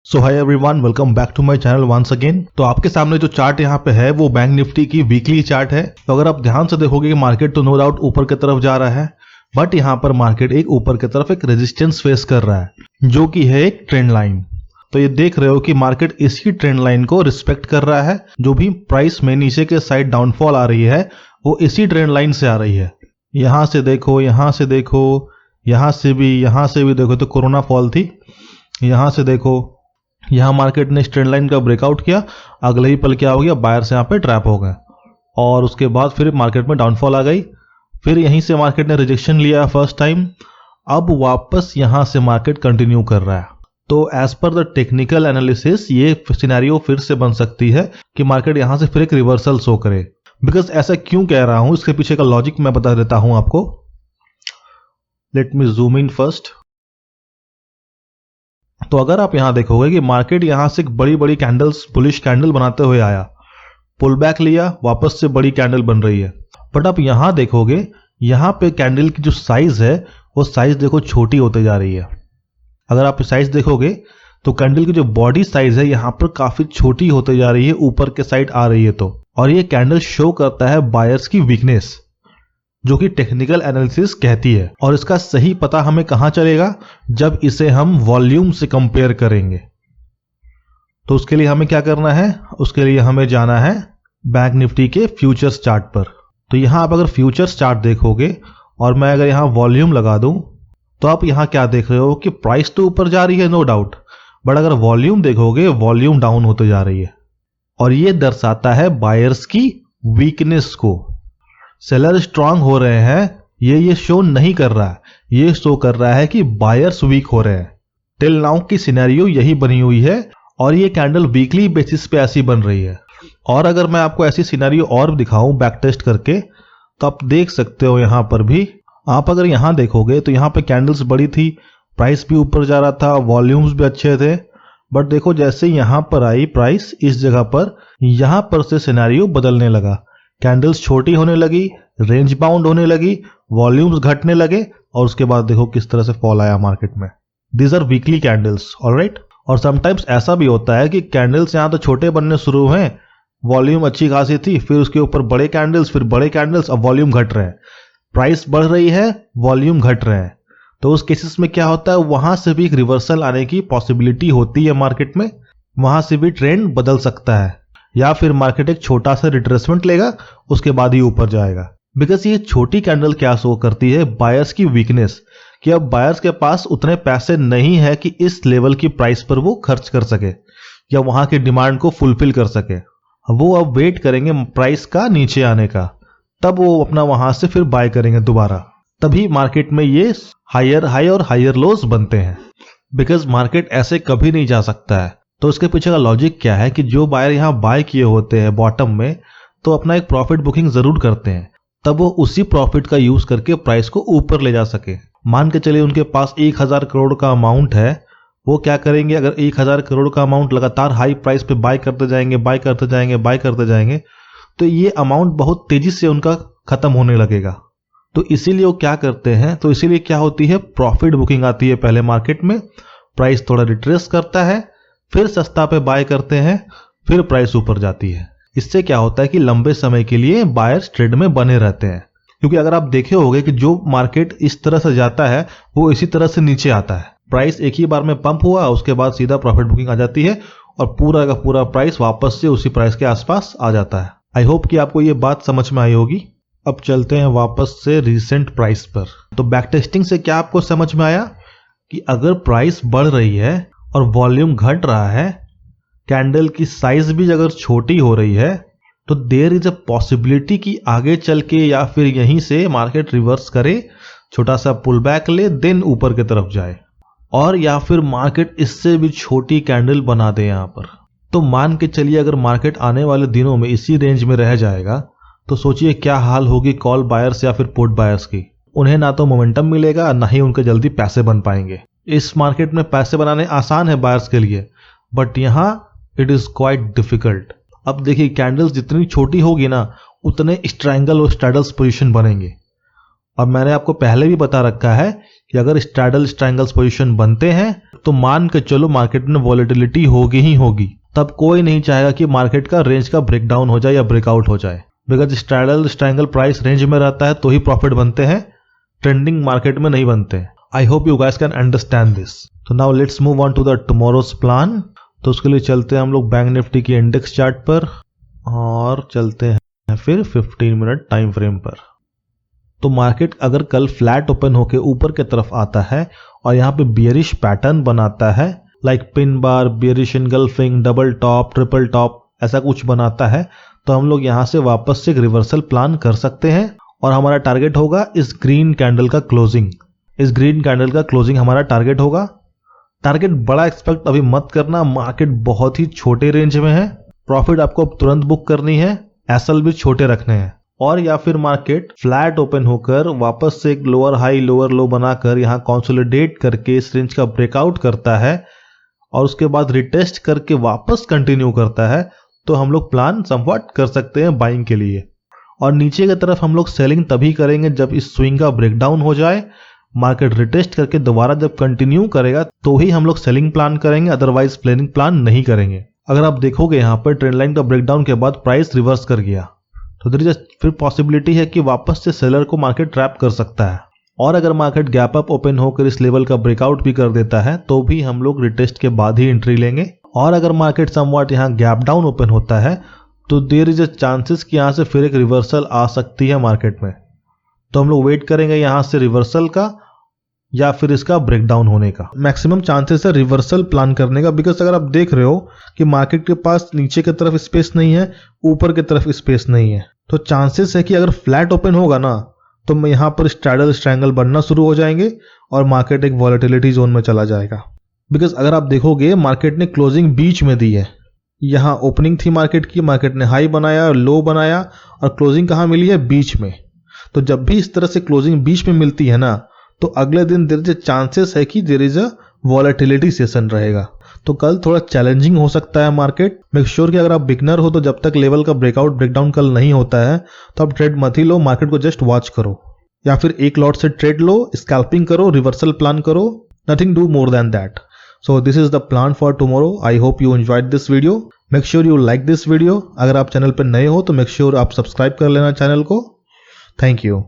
So hi everyone, welcome back to my channel once again. तो आपके सामने जो चार्ट यहाँ पे है वो बैंक निफ्टी की वीकली चार्ट है। तो अगर आप ध्यान से देखोगे कि मार्केट तो नो डाउट ऊपर की तरफ जा रहा है, बट यहाँ पर मार्केट एक ऊपर की तरफ एक रेजिस्टेंस फेस कर रहा है जो कि है एक ट्रेंड लाइन। तो ये देख रहे हो कि मार्केट इसी ट्रेंड लाइन को रिस्पेक्ट कर रहा है। जो भी प्राइस में नीचे के साइड डाउनफॉल आ रही है वो इसी ट्रेंड लाइन से आ रही है। यहाँ से देखो, यहाँ से देखो, यहाँ से भी देखो तो कोरोना फॉल थी। यहाँ से देखो, यहाँ मार्केट ने ट्रेंड लाइन का ब्रेकआउट किया, अगले ही पल क्या हो गया, बायर्स यहाँ पे ट्रैप हो गए और उसके बाद फिर मार्केट में डाउनफॉल आ गई। फिर यहीं से मार्केट ने रिजेक्शन लिया फर्स्ट टाइम, अब वापस यहाँ से मार्केट कंटिन्यू कर रहा है। तो as per the technical analysis ये सिनेरियो फिर से बन सकती है कि मार्केट यहाँ से फिर एक रिवर्सल शो करे। बिकॉज ऐसा क्यों कह रहा हूं, इसके पीछे का लॉजिक मैं बता देता हूं आपको। Let me zoom in first. तो अगर आप यहां देखोगे कि मार्केट यहां से बड़ी बड़ी कैंडल्स, बुलिश कैंडल बनाते हुए आया, पुल बैक लिया, वापस से बड़ी कैंडल बन रही है। बट आप यहां देखोगे, यहां पे कैंडल की जो साइज है वो साइज देखो छोटी होते जा रही है। अगर आप साइज देखोगे तो कैंडल की जो बॉडी साइज है यहां पर काफी छोटी होते जा रही है, ऊपर के साइड आ रही है। तो और ये कैंडल शो करता है बायर्स की वीकनेस, जो कि टेक्निकल एनालिसिस कहती है। और इसका सही पता हमें कहां चलेगा, जब इसे हम वॉल्यूम से कंपेयर करेंगे। तो उसके लिए हमें क्या करना है, उसके लिए हमें जाना है बैंक निफ्टी के फ्यूचर्स चार्ट पर। तो यहां आप अगर फ्यूचर्स चार्ट देखोगे और मैं अगर यहां वॉल्यूम लगा दूं तो आप यहां क्या देख रहे हो कि प्राइस तो ऊपर जा रही है नो डाउट, बट अगर वॉल्यूम देखोगे वॉल्यूम डाउन होते जा रही है। और ये दर्शाता है बायर्स की वीकनेस को। सेलर स्ट्रांग हो रहे हैं ये शो नहीं कर रहा है, ये शो कर रहा है कि बायर्स वीक हो रहे हैं। टिल नाउ की सिनेरियो यही बनी हुई है और ये कैंडल वीकली बेसिस पे ऐसी बन रही है। और अगर मैं आपको ऐसी सिनेरियो और दिखाऊं बैक टेस्ट करके, तो आप देख सकते हो यहां पर भी। आप अगर यहां देखोगे तो यहां पे कैंडल्स बड़ी थी, प्राइस भी ऊपर जा रहा था, वॉल्यूम्स भी अच्छे थे। बट देखो जैसे यहां पर आई प्राइस इस जगह पर, यहां पर से सिनेरियो बदलने लगा। कैंडल्स छोटी होने लगी, रेंज बाउंड होने लगी, वॉल्यूम्स घटने लगे और उसके बाद देखो किस तरह से फॉल आया मार्केट में। These are weekly candles, alright. और समटाइम्स ऐसा भी होता है कि कैंडल्स यहां तो छोटे बनने शुरू हुए, वॉल्यूम अच्छी खासी थी, फिर उसके ऊपर बड़े कैंडल्स, फिर बड़े कैंडल्स, अब वॉल्यूम घट रहे हैं। प्राइस बढ़ रही है, वॉल्यूम घट रहे हैं। तो उस केसेस में क्या होता है, वहां से भी एक रिवर्सल आने की पॉसिबिलिटी होती है मार्केट में। वहां से भी ट्रेंड बदल सकता है, या फिर मार्केट एक छोटा सा रिट्रेसमेंट लेगा, उसके बाद ही ऊपर जाएगा। बिकॉज ये छोटी कैंडल क्या शो करती है, बायर्स की वीकनेस, कि अब बायर्स के पास उतने पैसे नहीं है कि इस लेवल की प्राइस पर वो खर्च कर सके या वहां की डिमांड को फुलफिल कर सके। वो अब वेट करेंगे प्राइस का नीचे आने का, तब वो अपना वहां से फिर बाय करेंगे दोबारा। तभी मार्केट में ये हायर हाई और हायर लोज बनते हैं। बिकॉज मार्केट ऐसे कभी नहीं जा सकता है। तो उसके पीछे का लॉजिक क्या है कि जो बायर यहां बाय किए होते हैं बॉटम में, तो अपना एक प्रॉफिट बुकिंग जरूर करते हैं, तब वो उसी प्रॉफिट का यूज करके प्राइस को ऊपर ले जा सके। मान के चलिए उनके पास 1000 करोड़ का अमाउंट है, वो क्या करेंगे, अगर 1000 करोड़ का अमाउंट लगातार हाई प्राइस पे बाय करते जाएंगे, बाय करते जाएंगे, बाय करते जाएंगे, तो ये अमाउंट बहुत तेजी से उनका खत्म होने लगेगा। तो इसीलिए वो क्या करते हैं, तो इसीलिए क्या होती है, प्रॉफिट बुकिंग आती है पहले मार्केट में, प्राइस थोड़ा रिट्रेस करता है, फिर सस्ता पे बाय करते हैं, फिर प्राइस ऊपर जाती है। इससे क्या होता है कि लंबे समय के लिए बायर्स ट्रेड में बने रहते हैं। क्योंकि अगर आप देखे होंगे कि जो मार्केट इस तरह से जाता है वो इसी तरह से नीचे आता है। प्राइस एक ही बार में पंप हुआ, उसके बाद सीधा प्रॉफिट बुकिंग आ जाती है और पूरा का पूरा प्राइस वापस से उसी प्राइस के आसपास आ जाता है। आई होप कि आपको ये बात समझ में आई होगी। अब चलते हैं वापस से रिसेंट प्राइस पर। तो बैक टेस्टिंग से क्या आपको समझ में आया कि अगर प्राइस बढ़ रही है और वॉल्यूम घट रहा है, कैंडल की साइज भी अगर छोटी हो रही है, तो देयर इज अ पॉसिबिलिटी कि आगे चल के या फिर यहीं से मार्केट रिवर्स करे, छोटा सा पुल बैक ले, देन ऊपर की तरफ जाए, और या फिर मार्केट इससे भी छोटी कैंडल बना दे यहां पर। तो मान के चलिए अगर मार्केट आने वाले दिनों में इसी रेंज में रह जाएगा, तो सोचिए क्या हाल होगी कॉल बायर्स या फिर पुट बायर्स की। उन्हें ना तो मोमेंटम मिलेगा, ना ही उनके जल्दी पैसे बन पाएंगे। इस मार्केट में पैसे बनाने आसान है बायर्स के लिए, बट यहां इट इज क्वाइट डिफिकल्ट। अब देखिए कैंडल्स जितनी छोटी होगी ना, उतने स्ट्रैंगल और स्ट्रैडल्स पोजीशन बनेंगे। अब मैंने आपको पहले भी बता रखा है कि अगर स्ट्रैडल स्ट्रैंगल्स पोजीशन बनते हैं तो मान के चलो मार्केट में वॉलेटिलिटी होगी ही होगी। तब कोई नहीं चाहेगा कि मार्केट का रेंज का ब्रेकडाउन हो जाए या ब्रेकआउट हो जाए, बिकॉज स्ट्रैंगल प्राइस रेंज में रहता है तो ही प्रॉफिट बनते हैं, ट्रेंडिंग मार्केट में नहीं बनते। I hope you guys can understand this. तो now let's move on to the tomorrow's plan. तो उसके लिए चलते हैं हम लोग बैंक निफ्टी की इंडेक्स चार्ट पर और चलते हैं फिर 15 मिनट टाइम फ्रेम पर। तो मार्केट अगर कल फ्लैट ओपन होकर ऊपर की तरफ आता है और यहाँ पे बियरिश पैटर्न बनाता है, like pin bar, bearish engulfing, double top, triple top, ऐसा कुछ बनाता है, तो हम लोग यहाँ से वापस से एक रिवर्सल प्लान कर सकते हैं और हमारा टारगेट होगा इस ग्रीन कैंडल का क्लोजिंग। इस ग्रीन कैंडल का क्लोजिंग हमारा टारगेट होगा। टारगेट बड़ा एक्सपेक्ट अभी मत करना, मार्केट बहुत ही छोटे रेंज में है, प्रॉफिट आपको तुरंत बुक करनी है, एसएल भी छोटे रखने हैं। और या फिर मार्केट फ्लैट ओपन होकर वापस से एक लोअर हाई लोअर लो बनाकर यहाँ कंसोलिडेट करके इस रेंज का ब्रेकआउट करता है और उसके बाद रिटेस्ट करके वापस कंटिन्यू करता है, तो हम लोग प्लान समवॉट कर सकते हैं बाइंग के लिए। और नीचे की तरफ हम लोग सेलिंग तभी करेंगे जब इस स्विंग का ब्रेकडाउन हो जाए, मार्केट रिटेस्ट करके दोबारा जब कंटिन्यू करेगा तो ही हम लोग सेलिंग प्लान करेंगे, अदरवाइज प्लानिंग प्लान नहीं करेंगे। अगर आप देखोगे यहाँ पर ट्रेंड लाइन का ब्रेकडाउन के बाद प्राइस रिवर्स कर गया, तो देयर इज फिर पॉसिबिलिटी है कि वापस से सेलर को मार्केट ट्रैप कर सकता है। और अगर मार्केट गैप अप ओपन होकर इस लेवल का ब्रेकआउट भी कर देता है तो भी हम लोग रिटेस्ट के बाद ही एंट्री लेंगे। और अगर मार्केट समवॉट यहाँ गैप डाउन ओपन होता है तो देयर इज अ चांसेस कि यहाँ से फिर एक रिवर्सल आ सकती है मार्केट में, तो हम लोग वेट करेंगे यहाँ से रिवर्सल का या फिर इसका ब्रेकडाउन होने का। मैक्सिमम चांसेस है रिवर्सल प्लान करने का, बिकॉज अगर आप देख रहे हो कि मार्केट के पास नीचे की तरफ स्पेस नहीं है, ऊपर की तरफ स्पेस नहीं है, तो चांसेस है कि अगर फ्लैट ओपन होगा ना तो यहाँ पर स्ट्रैडल स्ट्रैंगल बनना शुरू हो जाएंगे और मार्केट एक वॉलेटिलिटी जोन में चला जाएगा। बिकॉज अगर आप देखोगे मार्केट ने क्लोजिंग बीच में दी है, यहाँ ओपनिंग थी मार्केट की, मार्केट ने हाई बनाया, लो बनाया और क्लोजिंग कहाँ मिली है, बीच में। तो जब भी इस तरह से क्लोजिंग बीच में मिलती है ना, तो अगले दिन देयर इज चांसेस है कि there is a volatility session रहेगा। तो कल थोड़ा चैलेंजिंग हो सकता है मार्केट। मेक श्योर कि अगर आप बिगनर हो तो जब तक लेवल का ब्रेकआउट ब्रेकडाउन कल नहीं होता है तो आप ट्रेड मत ही लो, मार्केट को जस्ट वॉच करो या फिर एक लॉट से ट्रेड लो, स्कैल्पिंग करो, रिवर्सल प्लान करो, nothing do more than that. So this is the plan for tomorrow. I hope you enjoyed this video. Make sure you like this video. अगर आप channel पर नए हो तो मेक श्योर आप subscribe कर लेना चैनल को। Thank you.